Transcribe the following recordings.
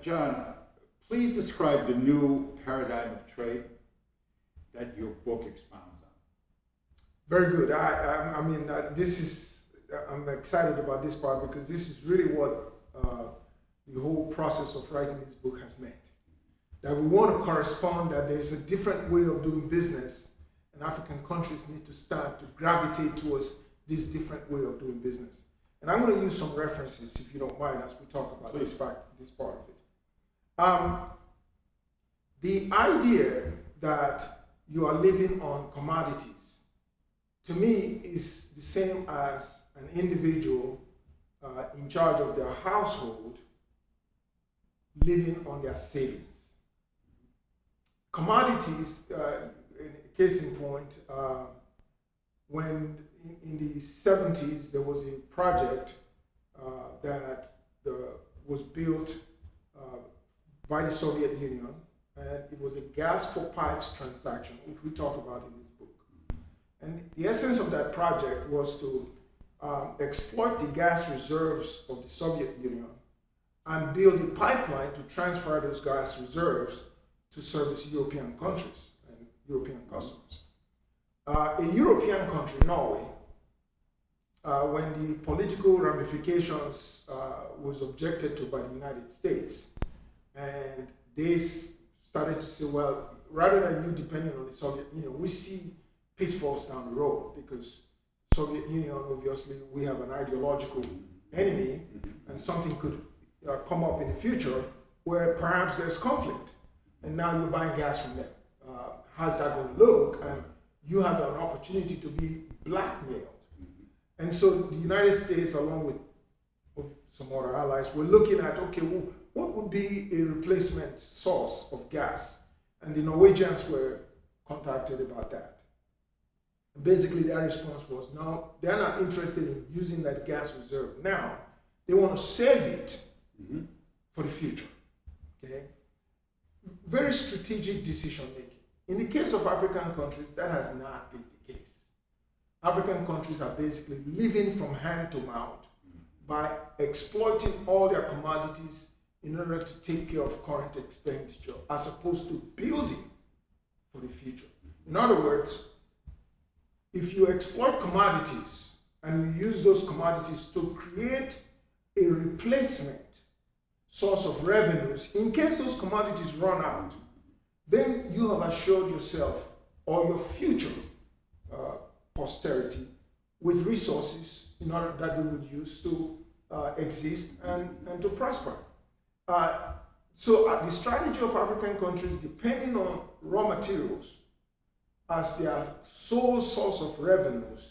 John, please describe the new paradigm of trade that your book expounds on. Very good. I mean, I'm excited about this part because this is really what the whole process of writing this book has meant. That we want to correspond that there's a different way of doing business, and African countries need to start to gravitate towards this different way of doing business. And I'm going to use some references, if you don't mind, as we talk about this part of it. The idea that you are living on commodities, to me, is the same as an individual in charge of their household living on their savings. Commodities, case in point, when in the 70s there was a project that was built by the Soviet Union, and it was a gas for pipes transaction, which we talk about in this book. And the essence of that project was to exploit the gas reserves of the Soviet Union and build a pipeline to transfer those gas reserves to service European countries and European customers. A European country, Norway, when the political ramifications was objected to by the United States, and they started to say, well, rather than you depending on the Soviet Union, we see pitfalls down the road because Soviet Union, obviously, we have an ideological enemy, and something could come up in the future where perhaps there's conflict, and now you're buying gas from them. How's that going to look? And you have an opportunity to be blackmailed. And so the United States, along with some other allies, were looking at, okay, well, what would be a replacement source of gas? And the Norwegians were contacted about that. And basically, their response was, no, they're not interested in using that gas reserve now. They want to save it for the future. Okay? Very strategic decision making. In the case of African countries, that has not been the case. African countries are basically living from hand to mouth by exploiting all their commodities in order to take care of current expenditure as opposed to building for the future. In other words, if you exploit commodities and you use those commodities to create a replacement source of revenues, in case those commodities run out, then you have assured yourself or your future posterity with resources in order that they would use to exist and to prosper. So the strategy of African countries, depending on raw materials as their sole source of revenues,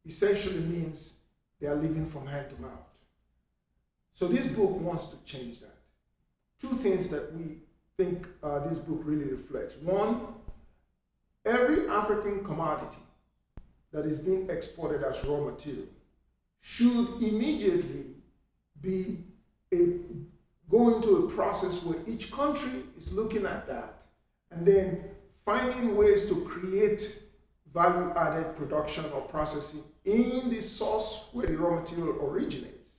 essentially means they are living from hand to mouth. So this book wants to change that. Two things that we think this book really reflects. One, every African commodity that is being exported as raw material should immediately be going to a process where each country is looking at that and then finding ways to create value-added production or processing in the source where the raw material originates,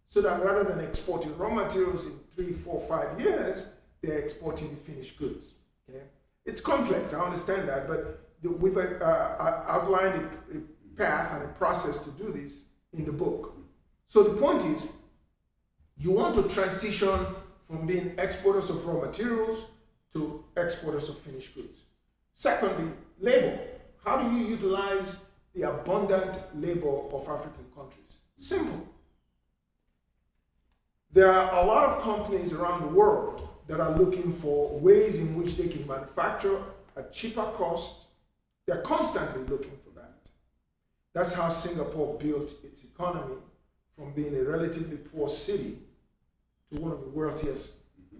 so that rather than exporting raw materials in 3, 4, 5 years, they're exporting the finished goods. Okay? It's complex, I understand that, but we've outlined a path and a process to do this in the book. So the point is, you want to transition from being exporters of raw materials to exporters of finished goods. Secondly, labor. How do you utilize the abundant labor of African countries? Simple. There are a lot of companies around the world that are looking for ways in which they can manufacture at cheaper costs. They're constantly looking for that. That's how Singapore built its economy from being a relatively poor city to one of the wealthiest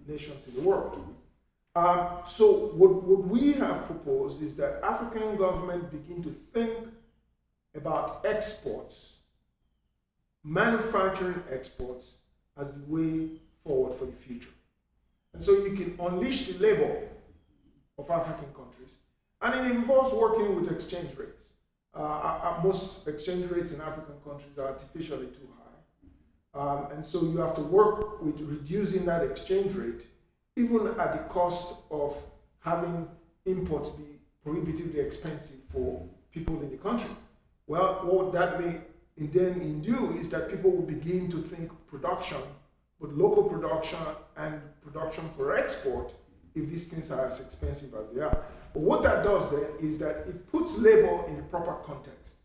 nations in the world. So what we have proposed is that African government begin to think about exports, manufacturing exports, as the way forward for the future. And so you can unleash the labor of African countries, and it involves working with exchange rates. Most exchange rates in African countries are artificially too And so you have to work with reducing that exchange rate, even at the cost of having imports be prohibitively expensive for people in the country. Well, what that may then induce is that people will begin to think production, but local production and production for export, if these things are as expensive as they are. But what that does then is that it puts labor in the proper context.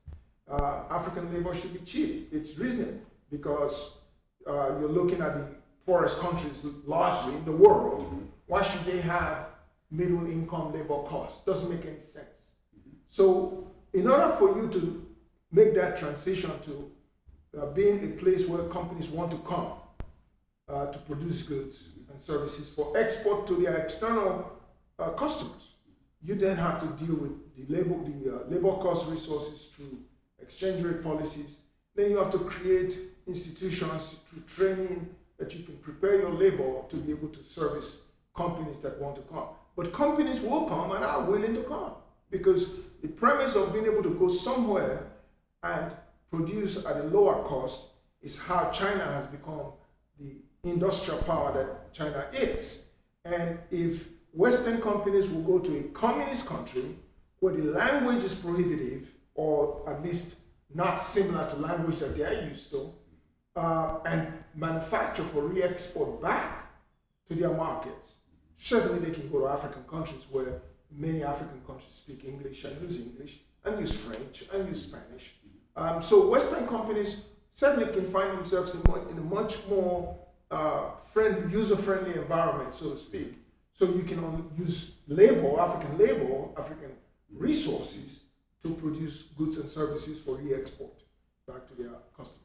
African labor should be cheap. It's reasonable because you're looking at the poorest countries largely in the world. Why should they have middle income labor costs? Doesn't make any sense. So in order for you to make that transition to being a place where companies want to come to produce goods and services for export to their external customers, you then have to deal with the labor cost resources through exchange rate policies. Then you have to create institutions through training that you can prepare your labor to be able to service companies that want to come. But companies will come and are willing to come because the premise of being able to go somewhere and produce at a lower cost is how China has become the industrial power that China is. And if Western companies will go to a communist country where the language is prohibitive, or at least not similar to language that they're used to, and manufacture for re-export back to their markets, certainly they can go to African countries where many African countries speak English and use French and use Spanish. So Western companies certainly can find themselves in a much more user-friendly environment, so to speak. So you can use African resources to produce goods and services for re-export back to their customers.